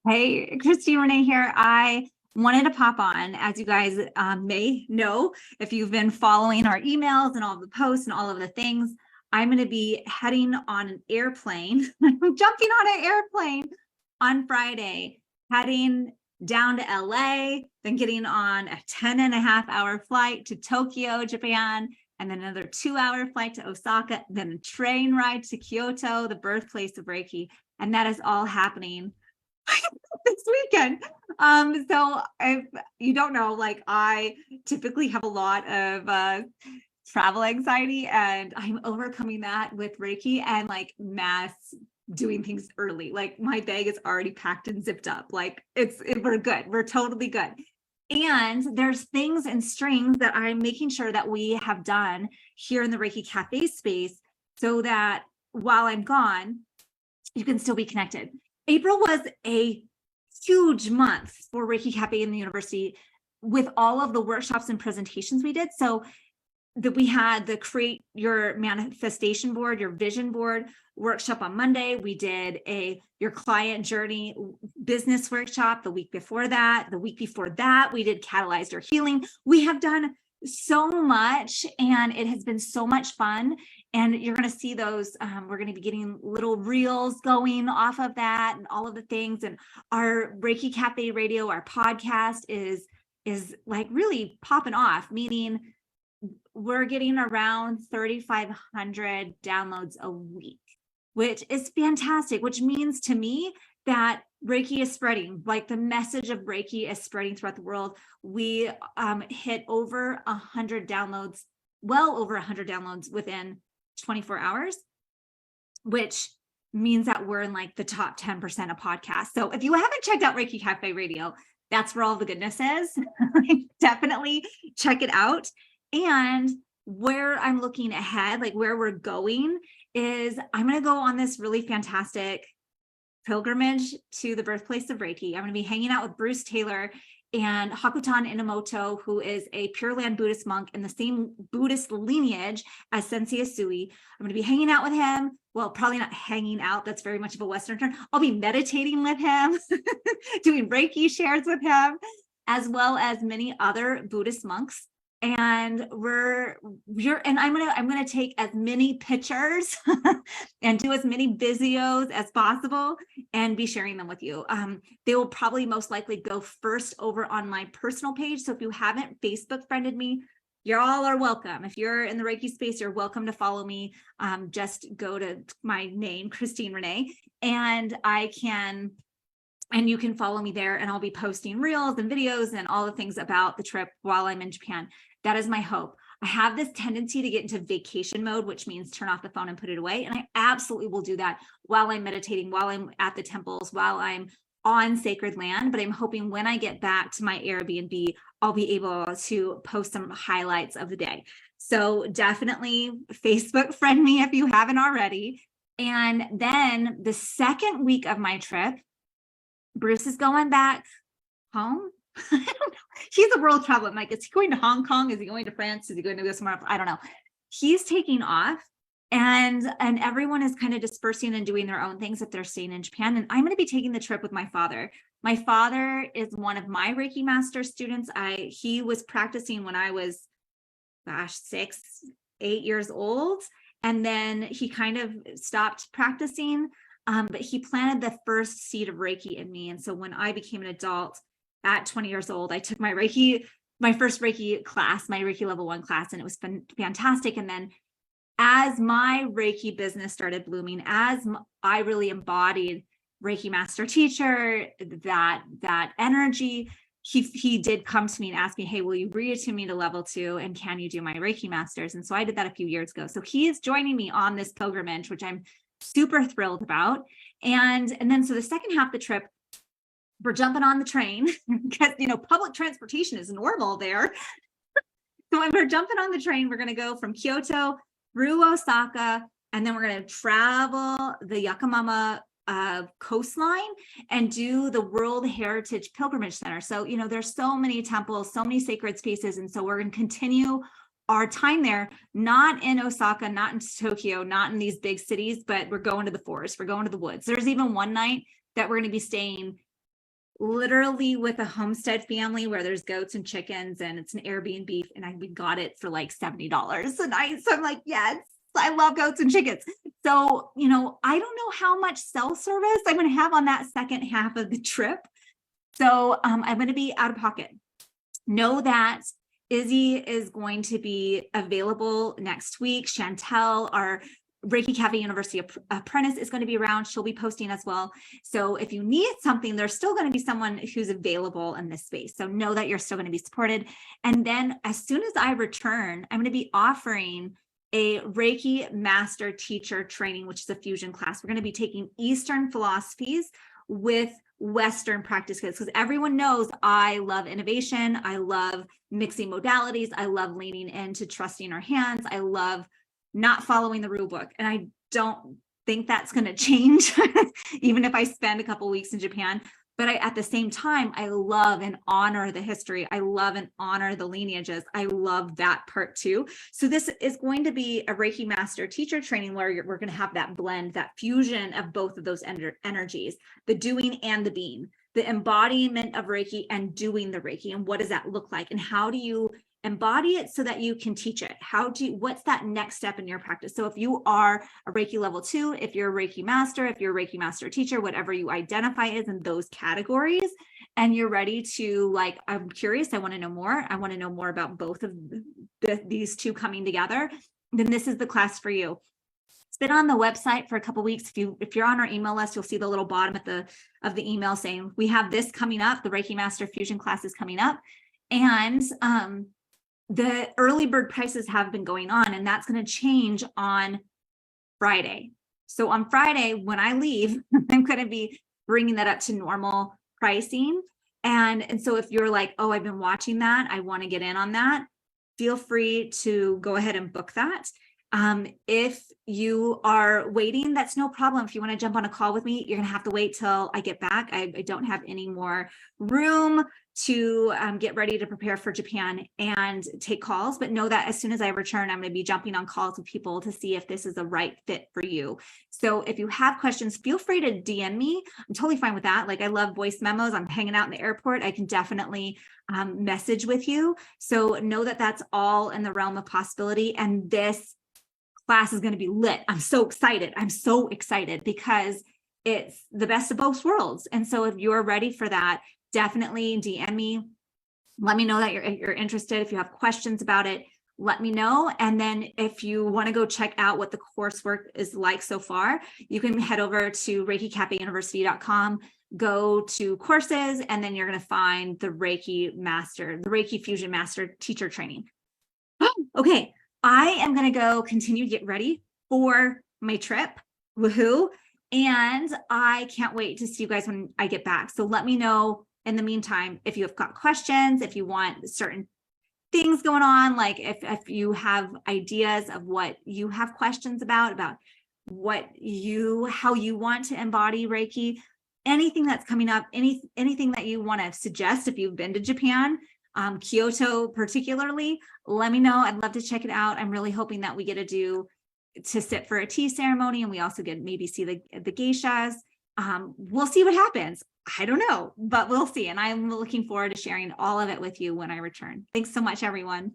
Hey, Christine Renee here. I wanted to pop on, as you guys may know, if you've been following our emails and all of the posts and all of the things, I'm going to be heading on an airplane, jumping on an airplane on Friday, heading down to LA, then getting on a 10.5-hour flight to Tokyo, Japan, and then another 2-hour flight to Osaka, then a train ride to Kyoto, the birthplace of Reiki. And that is all happening this weekend. So if you don't know, like I typically have a lot of travel anxiety, and I'm overcoming that with Reiki and like mass doing things early. Like my bag is already packed and zipped up. Like we're good. We're totally good. And there's things and strings that I'm making sure that we have done here in the Reiki Cafe space so that while I'm gone, you can still be connected. April was a huge month for Reiki Cafe in the university with all of the workshops and presentations we did. So that we had the create your manifestation board, your vision board workshop on Monday. We did your client journey business workshop the week before that. The week before that, we did catalyze your healing. We have done so much, and it has been so much fun. And you're going to see those. We're going to be getting little reels going off of that and all of the things. And our Reiki Cafe Radio, our podcast is like really popping off, meaning we're getting around 3,500 downloads a week, which is fantastic, which means to me that Reiki is spreading, like the message of Reiki is spreading throughout the world. We hit over 100 downloads, well over 100 downloads within 24 hours, which means that we're in like the top 10% of podcasts. So if you haven't checked out Reiki Cafe Radio, that's where all the goodness is. Definitely check it out. And where I'm looking ahead, like where we're going, is I'm going to go on this really fantastic pilgrimage to the birthplace of Reiki. I'm going to be hanging out with Bruce Taylor and Hakutan Inamoto, who is a Pure Land Buddhist monk in the same Buddhist lineage as Sensei Asui. I'm going to be hanging out with him. Well, probably not hanging out. That's very much of a Western term. I'll be meditating with him, doing Reiki shares with him, as well as many other Buddhist monks. And I'm gonna take as many pictures and do as many videos as possible and be sharing them with you. They will probably most likely go first over on my personal page. So if you haven't Facebook friended me, you all are welcome. If you're in the Reiki space, you're welcome to follow me. Just go to my name, Christine Renee, and you can follow me there, and I'll be posting reels and videos and all the things about the trip while I'm in Japan. That is my hope. I have this tendency to get into vacation mode, which means turn off the phone and put it away. And I absolutely will do that while I'm meditating, while I'm at the temples, while I'm on sacred land. But I'm hoping when I get back to my Airbnb, I'll be able to post some highlights of the day. So definitely Facebook friend me if you haven't already. And then the second week of my trip, Bruce is going back home. I don't know. He's a world traveler. Like, is he going to Hong Kong? Is he going to France? Is he going to go somewhere else? I don't know. He's taking off, and everyone is kind of dispersing and doing their own things if they're staying in Japan. And I'm going to be taking the trip with my father. My father is one of my Reiki Master students. He was practicing when I was, 6, 8 years old. And then he kind of stopped practicing. But he planted the first seed of Reiki in me. And so when I became an adult at 20 years old, I took my first Reiki class, my Reiki level 1 class, and it was fantastic. And then as my Reiki business started blooming, as I really embodied Reiki Master Teacher, that energy, he did come to me and ask me, hey, will you reattune me to level 2? And can you do my Reiki Masters? And so I did that a few years ago. So he is joining me on this pilgrimage, which I'm super thrilled about. And then so the second half of the trip, we're jumping on the train because, public transportation is normal there. So when we're jumping on the train, we're going to go from Kyoto through Osaka, and then we're going to travel the Yakamama coastline and do the World Heritage Pilgrimage Center. So, there's so many temples, so many sacred spaces. And so we're going to continue our time there, not in Osaka, not in Tokyo, not in these big cities, but we're going to the forest, we're going to the woods. There's even one night that we're going to be staying literally with a homestead family where there's goats and chickens and it's an Airbnb, and we got it for like $70 a night. So I'm like, yes, I love goats and chickens. So, I don't know how much cell service I'm going to have on that second half of the trip. So I'm going to be out of pocket. Know that Izzy is going to be available next week. Chantel, our Reiki Cafe University apprentice, is going to be around. She'll be posting as well. So if you need something, there's still going to be someone who's available in this space. So know that you're still going to be supported. And then as soon as I return, I'm going to be offering a Reiki Master Teacher Training, which is a fusion class. We're going to be taking Eastern philosophies with Western practices, because everyone knows I love innovation. I love mixing modalities. I love leaning into trusting our hands. I love not following the rule book. And I don't think that's going to change, even if I spend a couple weeks in Japan. But at the same time, I love and honor the history. I love and honor the lineages. I love that part too. So this is going to be a Reiki Master Teacher Training where we're going to have that blend, that fusion of both of those energies, the doing and the being, the embodiment of Reiki and doing the Reiki. And what does that look like? And how do you embody it so that you can teach it? What's that next step in your practice? So if you are a Reiki level 2, if you're a Reiki master, if you're a Reiki master teacher, whatever you identify as in those categories, and you're ready to I'm curious, I want to know more. I want to know more about both of these two coming together, then this is the class for you. It's been on the website for a couple of weeks. If you're on our email list, you'll see the little bottom of the email saying we have this coming up. The Reiki Master Fusion class is coming up. And the early bird prices have been going on, and that's going to change on Friday. So on Friday, when I leave, I'm going to be bringing that up to normal pricing. And so if you're like, oh, I've been watching that, I want to get in on that, feel free to go ahead and book that. If you are waiting, that's no problem. If you want to jump on a call with me, you're going to have to wait till I get back. I don't have any more room to get ready to prepare for Japan and take calls, but know that as soon as I return, I'm going to be jumping on calls with people to see if this is the right fit for you. So if you have questions, feel free to DM me. I'm totally fine with that. I love voice memos. I'm hanging out in the airport. I can definitely message with you. So know that that's all in the realm of possibility. And this class is going to be lit. I'm so excited. I'm so excited because it's the best of both worlds. And so if you're ready for that, definitely DM me. Let me know that you're interested. If you have questions about it, let me know. And then if you want to go check out what the coursework is like so far, you can head over to ReikiCafeUniversity.com, go to courses, and then you're going to find the Reiki Fusion Master Teacher Training. Okay. I am going to go continue to get ready for my trip. Woohoo. And I can't wait to see you guys when I get back. So let me know in the meantime, if you have got questions, if you want certain things going on, like if you have ideas of what you have questions about how you want to embody Reiki, anything that's coming up, anything that you want to suggest, if you've been to Japan, Kyoto particularly, let me know. I'd love to check it out. I'm really hoping that we get to sit for a tea ceremony, and we also get maybe see the geishas. We'll see what happens. I don't know, but we'll see. And I'm looking forward to sharing all of it with you when I return. Thanks so much, everyone.